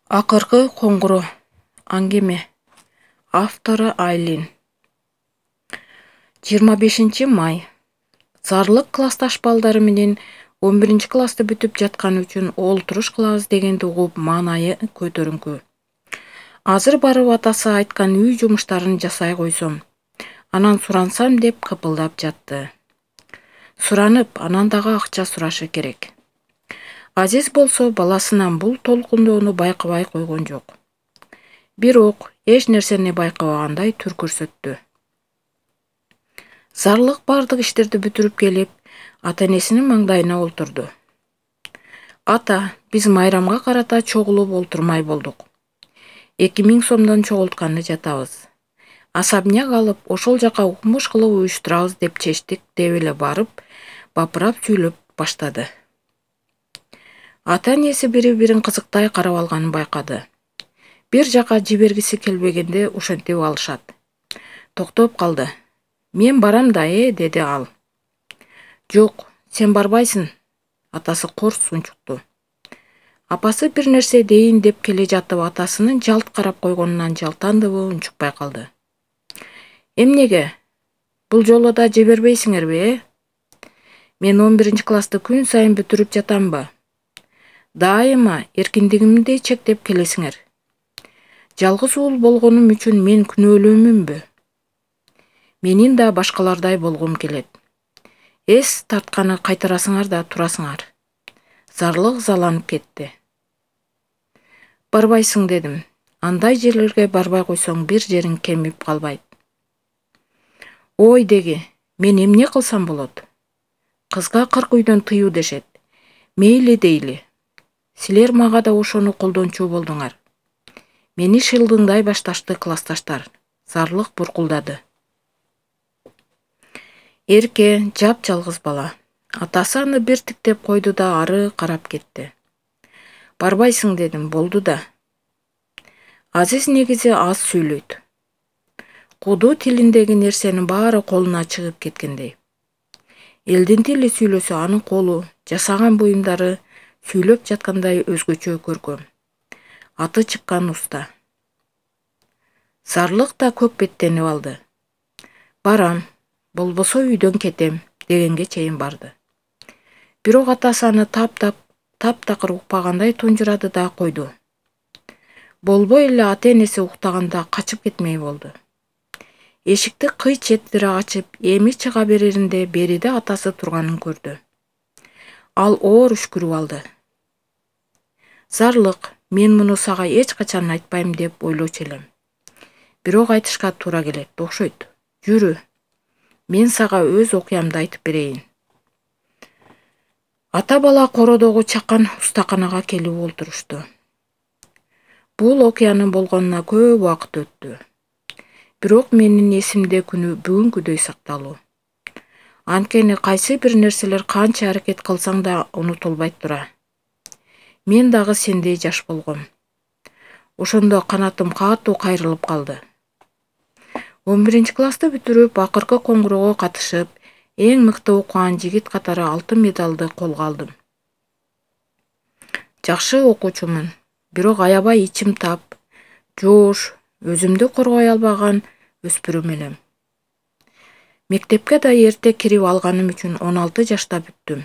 Акыркы коңгуроо. Аңгеме. Автору Айлин. 25 май. Зарлык классташ балдары менен 11 классты бүтүп жаткан үчүн олтуруш кылабыз дегенди угуп маанайы көтөрүңкү. Азыр барып атасы айткан үй жумуштарын жасай койсом, анан сурансам деп кыпылдап жатты. Суранып, анан дагы акча сурашы керек. Азиз болсо баласынан бул толкундоону байкабай койгон жок. Бирок эч нерсени байкабагандай түр көрсөттү. Зарлык бардык иштерди бүтүрүп келип, ата-энесинин маңдайына олтурду. Ата, биз майрамга карата чогулуп олтурмай болдук. 2000 сомдон чогултканы жатабыз. Особняк алып, ошол жака укмуш кылып уюштурабыз деп чечтик деп эле барып, бапырап сүйлөп баштады. Ата-энеси бири-бирин кызыктай карап алганын байкады. Бир жака жибергиси келбегенде ошентип алышат. Токтоп калды. Мен барам да, деди ал. Жок, сен барбайсың. Атасы корс унчукту. Апасы бир нерсе дейин деп келе жатып атасынын жалт карап койгонунан жалтандыбы унчукпай калды. Эмнеге? Бул жолу да жибербейсиңерби, Мен 11 классты күн сайын бүтүрүп жатамбы? Дайыма эркиндигимди чектеп келесиңер. Жалгыз уул болгонум үчүн мен күнөөлүүмүнбү? Менин да башкалардай болгум келет. Эс тартканы кайтарасыңар да турасыңар. Зарлык заланып кетти. Барбайсың дедим. Андай жерлерге барбай койсоң бир жериң кемип калбайт. Ой деги, мен эмне кылсам болот? Кызга 40 үйдөн тыюу дешет. Мейли дейли. Силер мага да ошону колдончу болдуңар. Мени шылдыңдай башташты классташтар. Зарлык буркулдады. Эрке жап-жалгыз бала. Атасы аны бир тиктеп койду да ары карап кетти. Барбайсың дедим, болду да. Азиз негизи аз сүйлөйт. Куду тилиндеги нерсенин баары колуна чыгып кеткендей. Элдин тили сүйлөсө анын колу, жасаган буюмдары сүйлөп жаткандай өзгөчө көркөм. Аты чыккан уста. Зарлык да көкпеттенип алды. Барам, болбосо үйдөн кетем, дегенге чейин барды. Бирок атасы аны таптакыр укпагандай тунжурады да койду. Болбой эле ата-энеси уктаганда качып кетмей болду. Эшикти кый четтире ачып, эми чыга береринде бериде атасы турганын көрдү. Ал оор үшкүрүп алды. Зарлык, мен муну сага эч качан айтпайм деп ойлочу элем. Бирок айтышка туура келет, окшойт. Жүрү. Мен сага өз окуямды айтып берейин. Ата бала кородогу чакан устаканага келип олтурушту. Бул окуянын болгонуна көп убакыт өттү. Бирок менин эсимде күнү бүгүнкүдөй сакталуу. Анткени кайсы бир нерселер канча аракет кылсаң да унутулбайт тура. Мен дагы сендей жаш болгом. Ошондо канатым катуу кайрылып калды. 11 классты бүтүрүп, акыркы коңгуроого катышып, эң мыкты окуган жигит катары алтын медалды колго алдым. Жакшы окуучумун, бирок аябай ичим тап, жоош, өзүмдү коргой албаган өспүрүм элем. Мектепке да эрте кирип алганым үчүн 16 жашта бүттүм.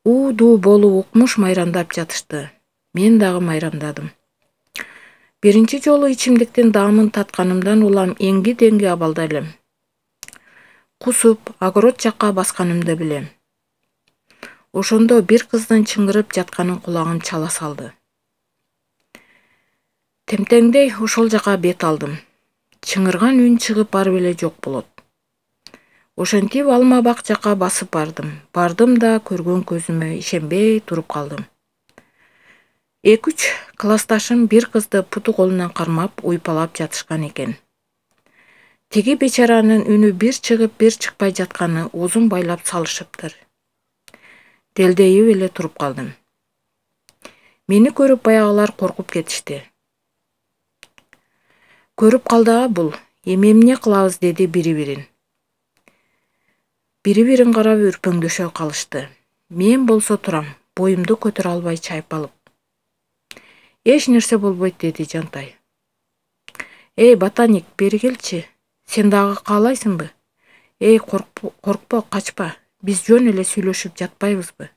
Ду болуп укмуш майрамдап жатышты. Мен дагы майрамдадым. Биринчи жолу ичимдиктин даамын татканымдан улам эңги-деңги абалда элем. Кусуп, огород жакка басканымды билем. Ошондо бир кыздын чыңгырып жатканын кулагым чала салды. Темтеңдей ошол жака бет алдым. Чыңырган үн чыгып барып эле жок болот. Ошентип алма бак жака басып бардым. Бардым да көргөн көзүмө ишенбей туруп калдым. 2-3 классташым бир кызды путу колунан кармап уйпалап жатышкан экен. Тиги бечаранын үнү бир чыгып бир чыкпай жатканы озун байлап салышыптыр. Делдейип эле туруп калдым. Мени көрүп баягылар коркуп кетишти. Көрүп калды бул, эмне кылабыз деди бири-бирин. Бири-бирин карап үрпөңдөшө калышты. Мен болсо турам, боюмду көтөрө албай чайпалып. Эч нерсе болбойт, деди Жантай. Эй, ботаник, бери келчи. Сен дагы каалайсыңбы? Эй, коркпо, качпа. Биз жөн эле сүйлөшүп жатпайбызбы?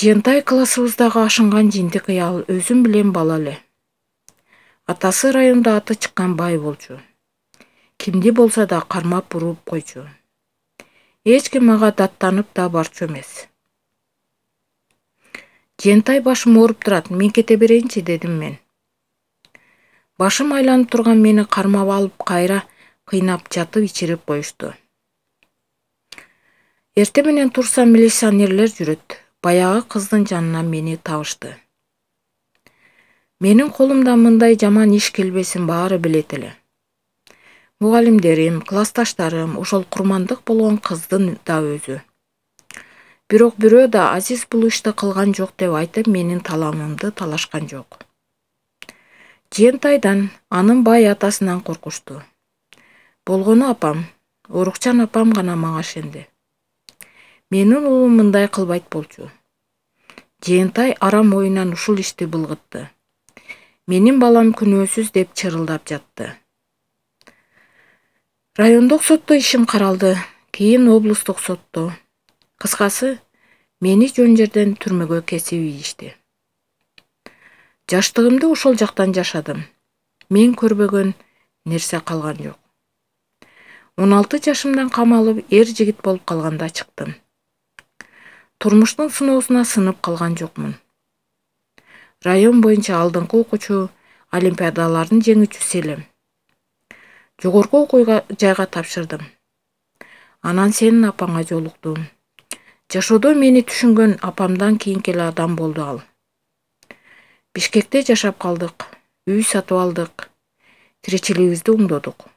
Жантай классыбыздагы ашынган жинтик ыял, өзүм билем бала эле. Атасы районда аты чыккан бай болчу. Кимди болсо да кармап буруп койчу. Эч ким мага даттанып да барчу эмес. Жантай, башым ооруп турат, мен кете берейинчи, дедим мен. Башым айланып турган мени кармап алып кайра кыйнап жатып ичирип коюшту. Эртең менен турсам милиционерлер жүрөт. Баягы кыздын жанына мени табышты. Менин колумдан мындай жаман иш келбесин баары билет эле. Мугалимдерим, классташтарым, ошол курмандык болгон кыздын да өзү. Бирок бирөө да Азиз бул ишти кылган жок деп айтып, менин таламымды талашкан жок. Жентайдан, анын бай атасынан коркушту. Болгону апам, Орукчан апам гана мага ишенди. Менин уулум мындай кылбайт болчу. Жентай арам оюнан ушул ишти былгытты. Менин балам күнөөсүз деп чырылдап жатты. Райондук сотто ишим каралды, кийин облустук сотто. Кыскасы, мени жөн жерден түрмөгө кесип ийишти. Жаштыгымды ошол жактан жашадым. Мен көрбөгөн нерсе калган жок. 16 жашымдан камалып, эр жигит болуп калганда чыктым. Турмуштун сыноосуна сынып калган жокмун. Район боюнча алдыңкы окуучу, олимпиадалардын жеңүүчүсү элем. Жогорку окуу жайга тапшырдым. Анан сенин апаңа жолуктум. Жашоодо мени түшүнгөн апамдан кийинки эле адам болду ал. Бишкекте жашап калдык, үй сатып алдык, тиричилигибизди оңдодук.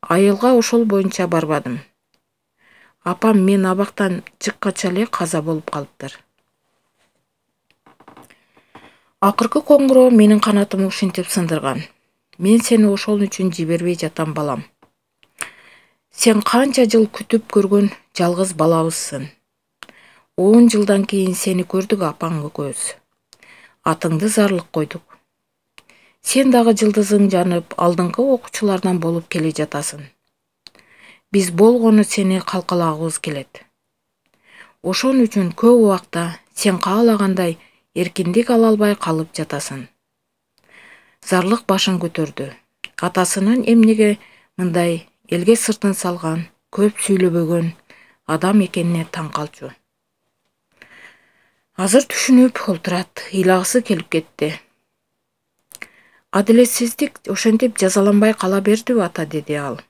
Айылга ошол боюнча барбадым. Апам мен абактан чыккача эле каза болуп калыптыр. Акыркы коңгуроо менин канатымды ушинтип сындырган. Мен сени ошол үчүн жибербей жатам, балам. Сен канча жыл күтүп көргөн жалгыз балабызсың. 10 жылдан кийин сени көрдүк апаң экөөбүз. Атыңды Зарлык койдук. Сен дагы жылдызың жанып, алдыңкы окуучулардан болуп келе жатасың. Биз болгону сени калкалагыбыз келет. Ошон үчүн көп убакта сен каалагандай эркиндик ала албай калып жатасың. Зарлык башын көтөрдү. Атасынын эмнеге мындай элге сыртын салган, көп сүйлөбөгөн адам экенине таң калчу. Азыр түшүнүп олтурат, ыйлагысы келип кетти. Адилетсиздик ошентип жазаланбай кала бердиби, ата, деди ал.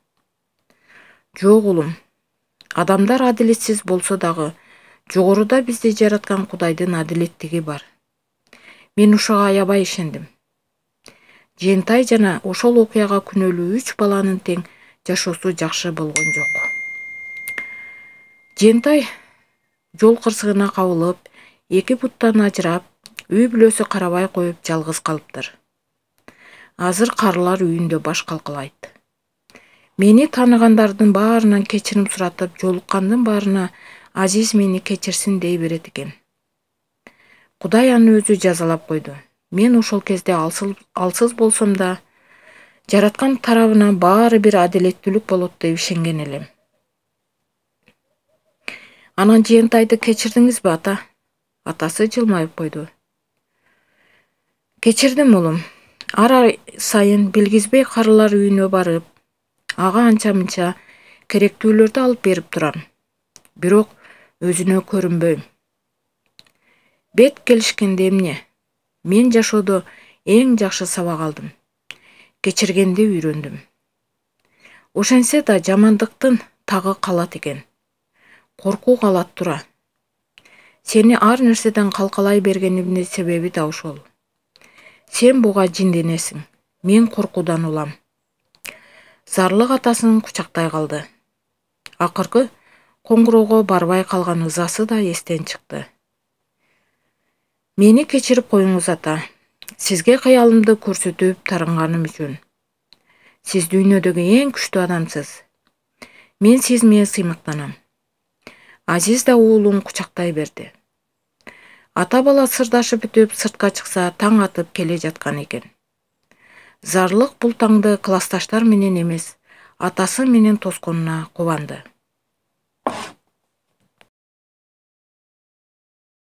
Жок улум. Адамдар адилетсиз болсо дагы, жогоруда бизди жараткан Кудайдын адилеттиги бар. Мен ушуга аябай ишендим. Жентай жана ошол окуяга күнөөлүү 3 баланын тең жашоосу жакшы болгон жок. Жентай жол кырсыгына кабылып, 2 буттан ажырап, үй бүлөсү карабай коюп жалгыз калыптыр. Азыр карылар үйүндө баш калкалайт. Мени тааныгандардын баарынан кечирим суратып, жолуккандын баарына Азиз мени кечирсин дей берет экен. Кудай аны өзү жазалап койду. Мен ошол кезде алсыз болсом да, жараткан тарабынан баары бир адилеттүүлүк болот деп ишенген элем. Анан Жентайды кечирдиңизби, ата? Атасы жылмайып койду. Кечирдим, улум. Ар ай сайын билгизбей карылар үйүнө барып, ага анча-мынча керектүүлөрдү алып берип турам. Бирок өзүнө көрүнбөйм. Бет келишкенде эмне? Мен жашоодо эң жакшы сабак алдым. Кечиргенди үйрөндүм. Ошентсе да жамандыктын тагы калат экен. Коркуу калат тура. Сени ар нерседен калкалай бергенимдин себеби да ошол. Сен буга жинденесиң. Мен коркуудан улам. Зарлык атасын кучактай калды. Акыркы коңгуроого барбай калган ызасы да эстен чыкты. Мени кечирип коюңуз, ата. Сизге кыялымды көрсөтүп тарынганым үчүн. Сиз дүйнөдөгү эң күчтүү адамсыз. Мен сиз менен сыймыктанам. Азиз да уулун кучактай берди. Ата бала сырдашып бүтүп сыртка чыкса таң атып келе жаткан экен. Зарлык бул таңды классташтар менен эмес, атасы менен тосконуна кубанды.